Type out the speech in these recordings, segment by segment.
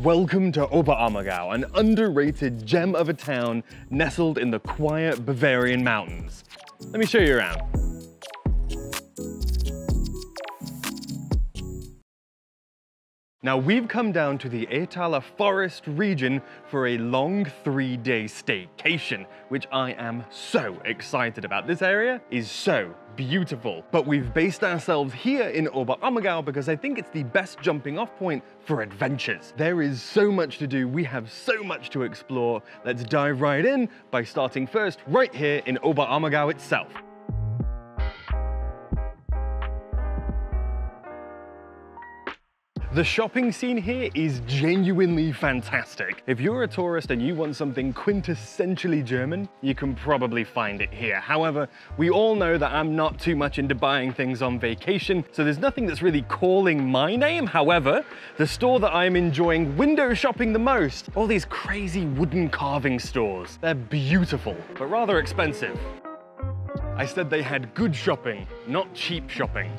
Welcome to Oberammergau, an underrated gem of a town nestled in the quiet Bavarian mountains. Let me show you around. Now we've come down to the Immortal forest region for a long 3-day staycation, which I am so excited about. This area is so beautiful, but we've based ourselves here in Oberammergau because I think it's the best jumping off point for adventures. There is so much to do, we have so much to explore. Let's dive right in by starting first right here in Oberammergau itself. The shopping scene here is genuinely fantastic. If you're a tourist and you want something quintessentially German, you can probably find it here. However, we all know that I'm not too much into buying things on vacation, so there's nothing that's really calling my name. However, the store that I'm enjoying window shopping the most, all these crazy wooden carving stores. They're beautiful, but rather expensive. I said they had good shopping, not cheap shopping.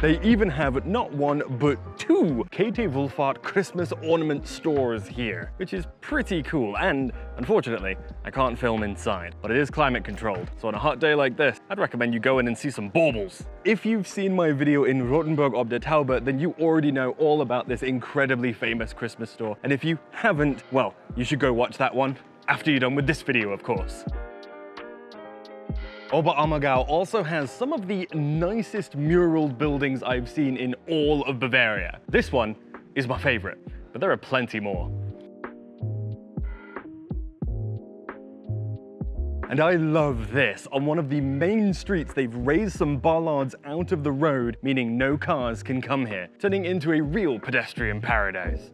They even have not one, but 2 Käthe Wohlfahrt Christmas ornament stores here, which is pretty cool. And unfortunately, I can't film inside, but it is climate controlled. So on a hot day like this, I'd recommend you go in and see some baubles. If you've seen my video in Rothenburg ob der Tauber, then you already know all about this incredibly famous Christmas store. And if you haven't, well, you should go watch that one after you're done with this video, of course. Oberammergau also has some of the nicest muraled buildings I've seen in all of Bavaria. This one is my favorite, but there are plenty more. And I love this. On one of the main streets, they've raised some bollards out of the road, meaning no cars can come here, turning into a real pedestrian paradise.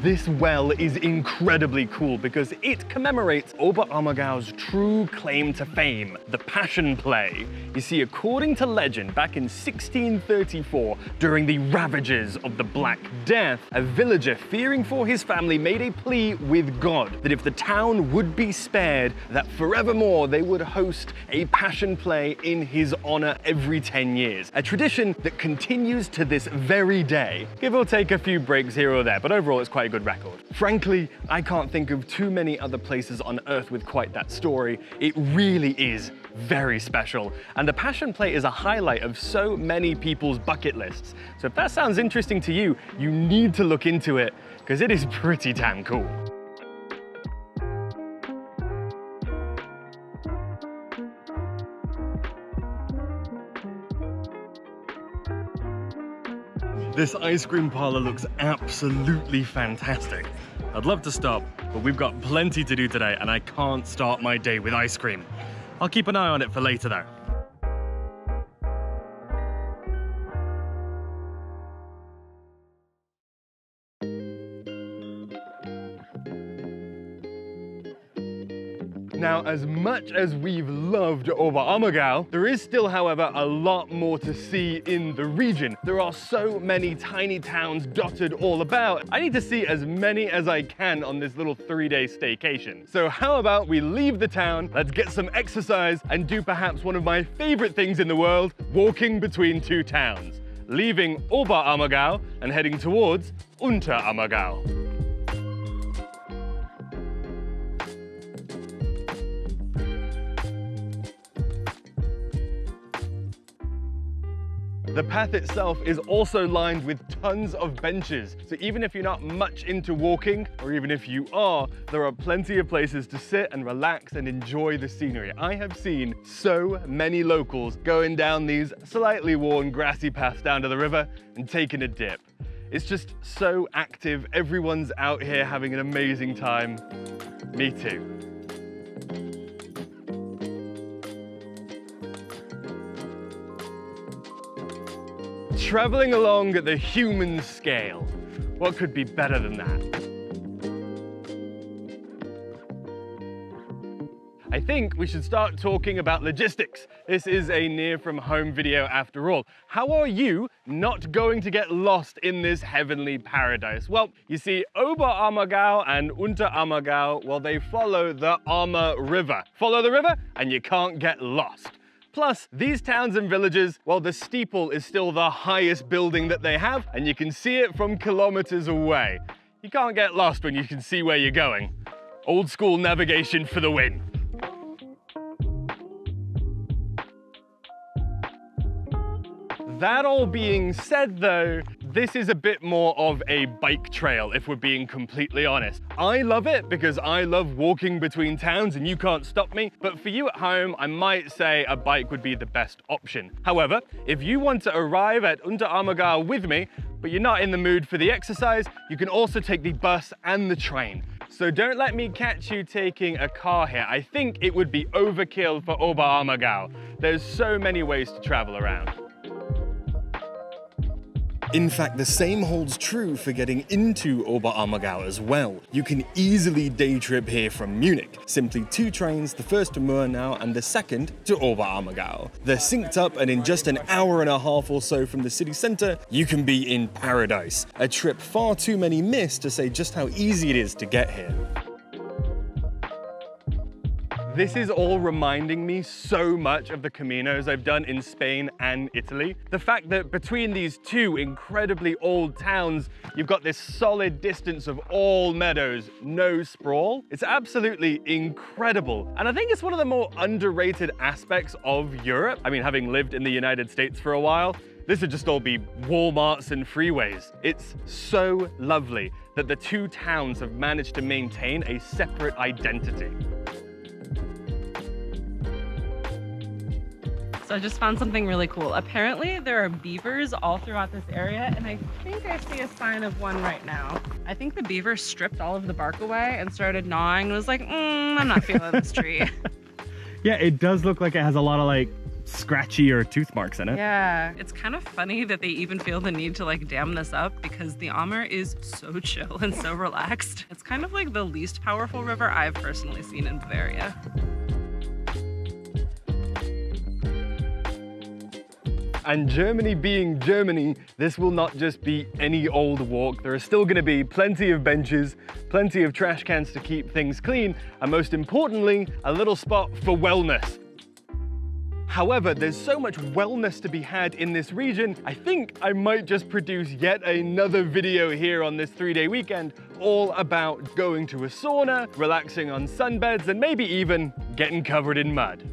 This well is incredibly cool because it commemorates Oberammergau's true claim to fame, the Passion Play. You see, according to legend, back in 1634, during the ravages of the Black Death, a villager fearing for his family made a plea with God that if the town would be spared, that forevermore they would host a Passion Play in his honor every 10 years. A tradition that continues to this very day. Give or take a few breaks here or there, but overall it's quite a good record. Frankly, I can't think of too many other places on earth with quite that story. It really is very special, and the Passion Play is a highlight of so many people's bucket lists. So if that sounds interesting to you, you need to look into it, because it is pretty damn cool. This ice cream parlor looks absolutely fantastic. I'd love to stop, but we've got plenty to do today and I can't start my day with ice cream. I'll keep an eye on it for later though. Now, as much as we've loved Oberammergau, there is still, however, a lot more to see in the region. There are so many tiny towns dotted all about. I need to see as many as I can on this little 3-day staycation. So how about we leave the town, let's get some exercise, and do perhaps one of my favorite things in the world, walking between 2 towns. Leaving Oberammergau and heading towards Unterammergau. The path itself is also lined with tons of benches, so even if you're not much into walking, or even if you are, there are plenty of places to sit and relax and enjoy the scenery. I have seen so many locals going down these slightly worn grassy paths down to the river and taking a dip. It's just so active, everyone's out here having an amazing time. Me too. Traveling along at the human scale. What could be better than that? I think we should start talking about logistics. This is a near from home video after all. How are you not going to get lost in this heavenly paradise? Well, you see, Oberammergau and Unterammergau, well, they follow the Ammer River. Follow the river and you can't get lost. Plus, these towns and villages, well, the steeple is still the highest building that they have, and you can see it from kilometers away. You can't get lost when you can see where you're going. Old school navigation for the win. That all being said though, this is a bit more of a bike trail, if we're being completely honest. I love it because I love walking between towns and you can't stop me, but for you at home, I might say a bike would be the best option. However, if you want to arrive at Unterammergau with me, but you're not in the mood for the exercise, you can also take the bus and the train. So don't let me catch you taking a car here. I think it would be overkill for Oberammergau. There's so many ways to travel around. In fact, the same holds true for getting into Oberammergau as well. You can easily day trip here from Munich. Simply 2 trains, the first to Murnau and the second to Oberammergau. They're synced up and in just an hour and a half or so from the city centre, you can be in paradise. A trip far too many miss to say just how easy it is to get here. This is all reminding me so much of the Caminos I've done in Spain and Italy. The fact that between these two incredibly old towns, you've got this solid distance of all meadows, no sprawl. It's absolutely incredible. And I think it's one of the more underrated aspects of Europe. I mean, having lived in the United States for a while, this would just all be Walmarts and freeways. It's so lovely that the two towns have managed to maintain a separate identity. So I just found something really cool. Apparently there are beavers all throughout this area, and I think I see a sign of one right now. I think the beaver stripped all of the bark away and started gnawing and was like, I'm not feeling this tree. Yeah, it does look like it has a lot of like scratchy or tooth marks in it. Yeah, it's kind of funny that they even feel the need to like dam this up because the Ammer is so chill and so relaxed. It's kind of like the least powerful river I've personally seen in Bavaria. And Germany being Germany, this will not just be any old walk. There are still going to be plenty of benches, plenty of trash cans to keep things clean, and most importantly, a little spot for wellness. However, there's so much wellness to be had in this region, I think I might just produce yet another video here on this 3-day weekend, all about going to a sauna, relaxing on sunbeds, and maybe even getting covered in mud.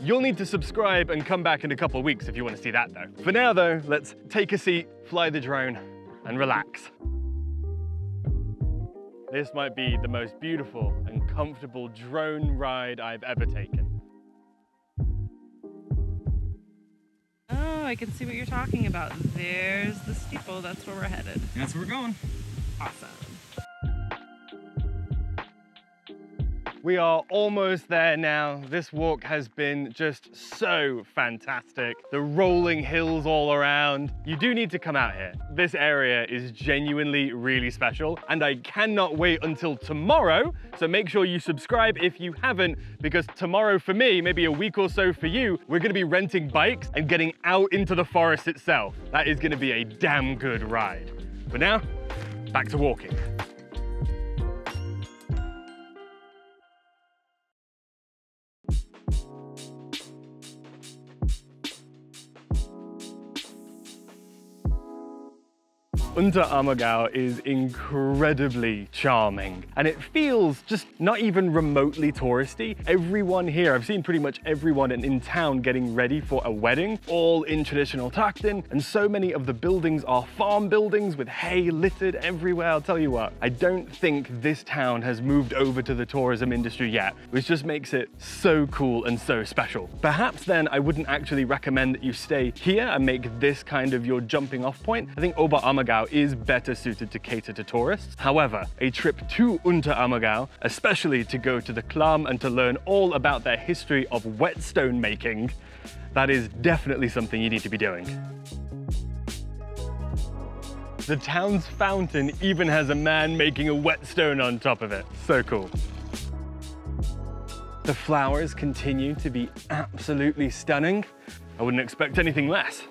You'll need to subscribe and come back in a couple of weeks if you want to see that though. For now though, let's take a seat, fly the drone, and relax. This might be the most beautiful and comfortable drone ride I've ever taken. Oh, I can see what you're talking about. There's the steeple, that's where we're headed. That's where we're going. Awesome. We are almost there now. This walk has been just so fantastic. The rolling hills all around. You do need to come out here. This area is genuinely really special, and I cannot wait until tomorrow. So make sure you subscribe if you haven't, because tomorrow for me, maybe a week or so for you, we're gonna be renting bikes and getting out into the forest itself. That is gonna be a damn good ride. But now, back to walking. Unterammergau is incredibly charming, and it feels just not even remotely touristy. Everyone here, I've seen pretty much everyone in town getting ready for a wedding, all in traditional Takten, and so many of the buildings are farm buildings with hay littered everywhere. I'll tell you what, I don't think this town has moved over to the tourism industry yet, which just makes it so cool and so special. Perhaps then I wouldn't actually recommend that you stay here and make this kind of your jumping off point. I think Oberammergau is better suited to cater to tourists. However, a trip to Unterammergau, especially to go to the Klamm and to learn all about their history of whetstone making, that is definitely something you need to be doing. The town's fountain even has a man making a whetstone on top of it. So cool. The flowers continue to be absolutely stunning. I wouldn't expect anything less.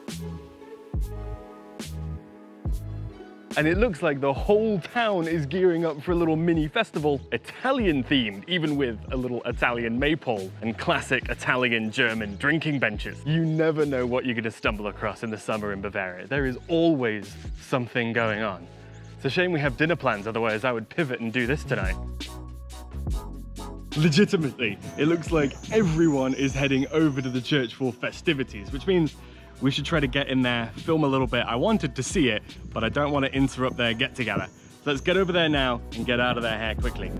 and it looks like the whole town is gearing up for a little mini festival, Italian themed, even with a little Italian maypole and classic Italian German drinking benches. You never know what you're gonna stumble across in the summer in Bavaria. There is always something going on. It's a shame we have dinner plans, otherwise I would pivot and do this tonight. Legitimately, it looks like everyone is heading over to the church for festivities, which means we should try to get in there, film a little bit. I wanted to see it, but I don't want to interrupt their get-together. So let's get over there now and get out of their hair quickly.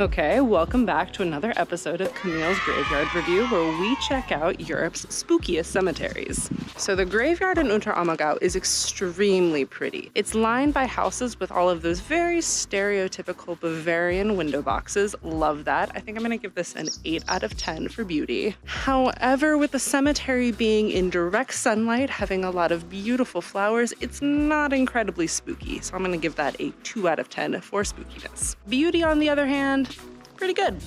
Okay, welcome back to another episode of Camille's Graveyard Review, where we check out Europe's spookiest cemeteries. So the graveyard in Unterammergau is extremely pretty. It's lined by houses with all of those very stereotypical Bavarian window boxes. Love that. I think I'm gonna give this an 8 out of 10 for beauty. However, with the cemetery being in direct sunlight, having a lot of beautiful flowers, it's not incredibly spooky. So I'm gonna give that a 2 out of 10 for spookiness. Beauty, on the other hand, pretty good.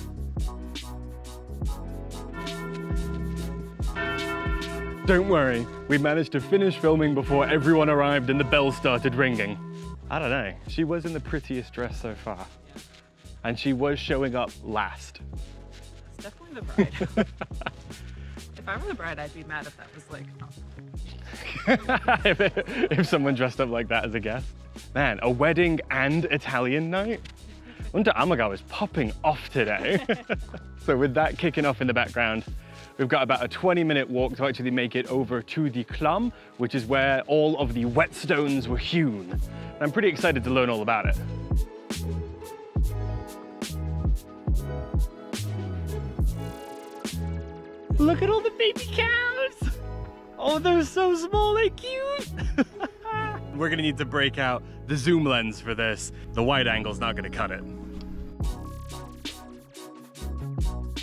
Don't worry, we managed to finish filming before everyone arrived and the bell started ringing. I don't know, she was in the prettiest dress so far. And she was showing up last. It's definitely the bride. If I were the bride, I'd be mad if that was like, if someone dressed up like that as a guest. Man, a wedding and Italian night? Unterammergau is popping off today. So with that kicking off in the background, we've got about a 20-minute walk to actually make it over to the Klamm, which is where all of the whetstones were hewn. I'm pretty excited to learn all about it. Look at all the baby cows! Oh, they're so small, they're cute! We're gonna need to break out the zoom lens for this. The wide angle's not gonna cut it.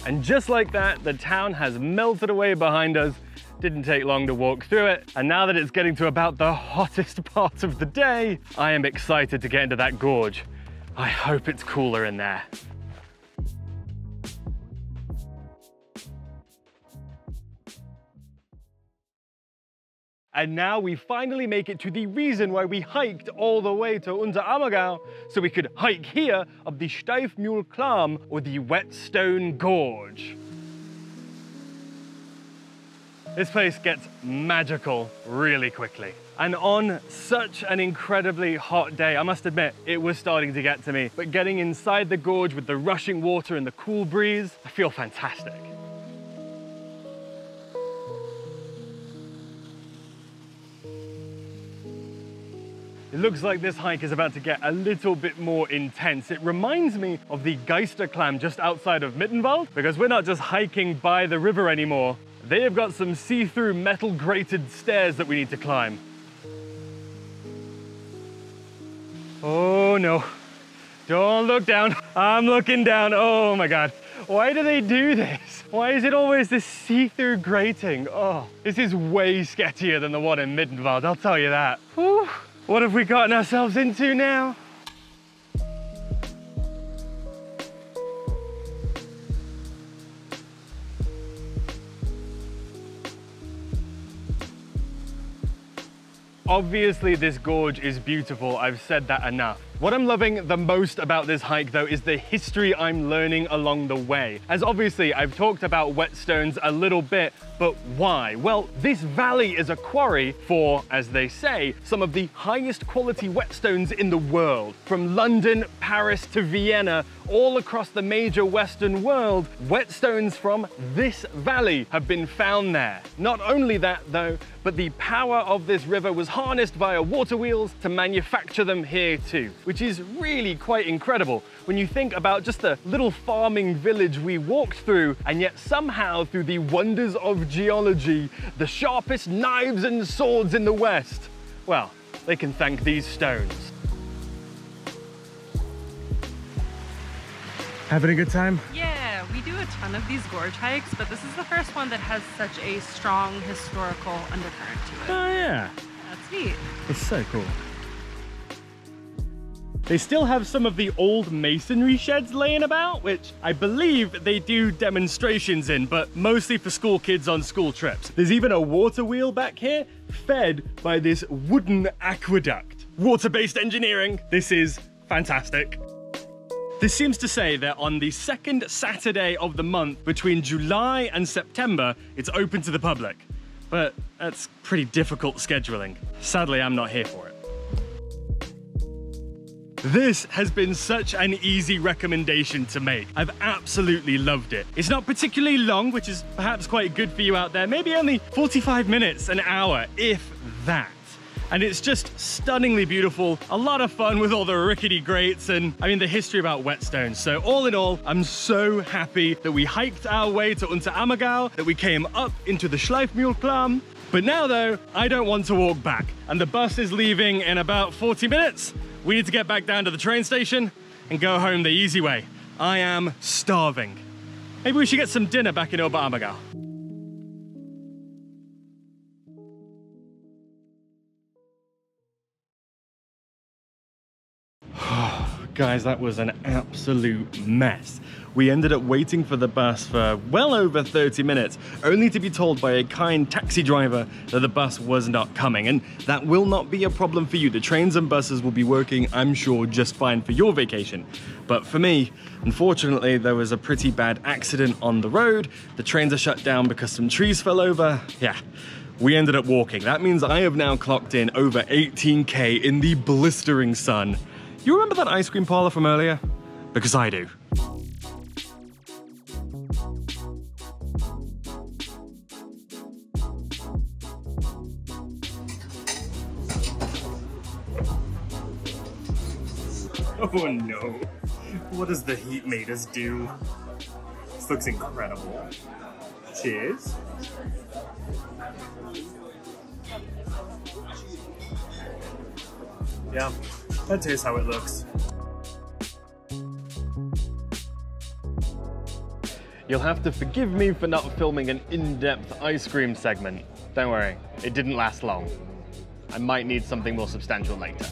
And just like that, the town has melted away behind us. Didn't take long to walk through it. And now that it's getting to about the hottest part of the day, I am excited to get into that gorge. I hope it's cooler in there. And now we finally make it to the reason why we hiked all the way to Unterammergau, so we could hike here up the Schleifmühlklamm, or the Whetstone Gorge. This place gets magical really quickly. And on such an incredibly hot day, I must admit, it was starting to get to me. But getting inside the gorge with the rushing water and the cool breeze, I feel fantastic. It looks like this hike is about to get a little bit more intense. It reminds me of the Geisterklamm just outside of Mittenwald, because we're not just hiking by the river anymore. They have got some see-through metal grated stairs that we need to climb. Oh no, don't look down. I'm looking down, oh my God. Why do they do this? Why is it always this see-through grating? Oh, this is way sketchier than the one in Mittenwald, I'll tell you that. Whew. What have we gotten ourselves into now? Obviously, this gorge is beautiful. I've said that enough. What I'm loving the most about this hike, though, is the history I'm learning along the way. As obviously, I've talked about whetstones a little bit, but why? Well, this valley is a quarry for, as they say, some of the highest quality whetstones in the world. From London, Paris to Vienna, all across the major Western world, whetstones from this valley have been found there. Not only that, though, but the power of this river was harnessed via water wheels to manufacture them here too, which is really quite incredible when you think about just the little farming village we walked through, and yet somehow through the wonders of geology, the sharpest knives and swords in the West, well, they can thank these stones. Having a good time? yeah, we do a ton of these gorge hikes, but this is the first one that has such a strong historical undercurrent to it. Oh yeah. That's neat. It's so cool. They still have some of the old masonry sheds laying about, which I believe they do demonstrations in, but mostly for school kids on school trips. There's even a water wheel back here, fed by this wooden aqueduct. Water-based engineering. This is fantastic. This seems to say that on the second Saturday of the month between July and September, it's open to the public. But that's pretty difficult scheduling. Sadly, I'm not here for it. This has been such an easy recommendation to make. I've absolutely loved it. It's not particularly long, which is perhaps quite good for you out there. Maybe only 45 minutes, an hour, if that. And it's just stunningly beautiful. A lot of fun with all the rickety grates and, I mean, the history about whetstones. So all in all, I'm so happy that we hiked our way to Unterammergau, that we came up into the Schleifmühlklamm. But now though, I don't want to walk back. And the bus is leaving in about 40 minutes. We need to get back down to the train station and go home the easy way. I am starving. Maybe we should get some dinner back in Oberammergau. Guys, that was an absolute mess. We ended up waiting for the bus for well over 30 minutes, only to be told by a kind taxi driver that the bus was not coming. And that will not be a problem for you. The trains and buses will be working, I'm sure, just fine for your vacation. But for me, unfortunately, there was a pretty bad accident on the road. The trains are shut down because some trees fell over. Yeah. We ended up walking. That means I have now clocked in over 18K in the blistering sun. You remember that ice cream parlor from earlier? Because I do. Oh no. What does the heat made us do? This looks incredible. Cheers. Yeah, that tastes how it looks. You'll have to forgive me for not filming an in-depth ice cream segment. Don't worry, it didn't last long. I might need something more substantial later.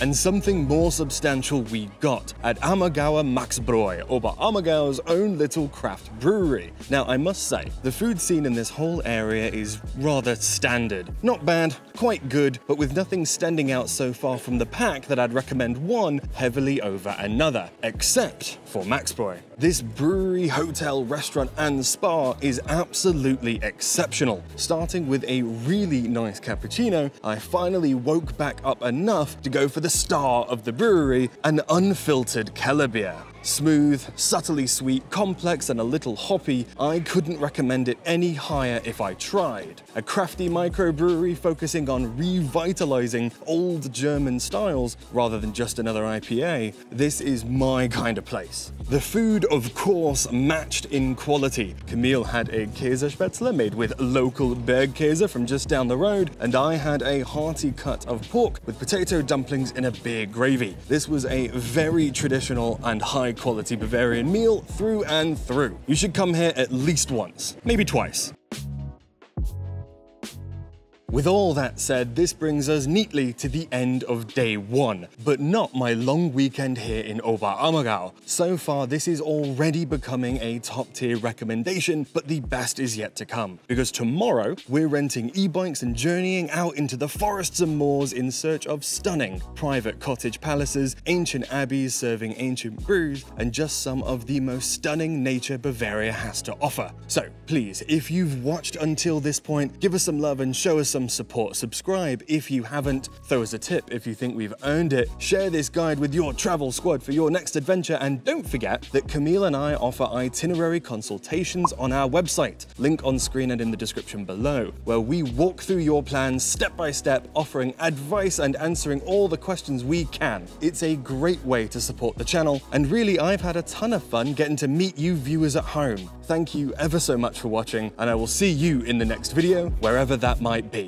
And something more substantial we got at Ammergauer Maxbräu, Oberammergau's own little craft brewery. Now, I must say, the food scene in this whole area is rather standard. Not bad, quite good, but with nothing standing out so far from the pack that I'd recommend one heavily over another, except for Maxbräu. This brewery, hotel, restaurant, and spa is absolutely exceptional. Starting with a really nice cappuccino, I finally woke back up enough to go for the star of the brewery, an unfiltered Keller beer. Smooth, subtly sweet, complex, and a little hoppy, I couldn't recommend it any higher if I tried. A crafty microbrewery focusing on revitalizing old German styles rather than just another IPA, this is my kind of place. The food, of course, matched in quality. Camille had a Käsespätzle made with local Bergkäse from just down the road, and I had a hearty cut of pork with potato dumplings in a beer gravy. This was a very traditional and high-quality Bavarian meal through and through. You should come here at least once, maybe twice. With all that said, this brings us neatly to the end of day one, but not my long weekend here in Oberammergau. So far, this is already becoming a top-tier recommendation, but the best is yet to come. Because tomorrow, we're renting e-bikes and journeying out into the forests and moors in search of stunning private cottage palaces, ancient abbeys serving ancient brews, and just some of the most stunning nature Bavaria has to offer. So please, if you've watched until this point, give us some love and show us some support. Subscribe if you haven't, throw us a tip if you think we've earned it, share this guide with your travel squad for your next adventure, and don't forget that Camille and I offer itinerary consultations on our website, link on screen and in the description below, where we walk through your plans step by step, offering advice and answering all the questions we can. It's a great way to support the channel, and really I've had a ton of fun getting to meet you viewers at home. Thank you ever so much for watching, and I will see you in the next video, wherever that might be.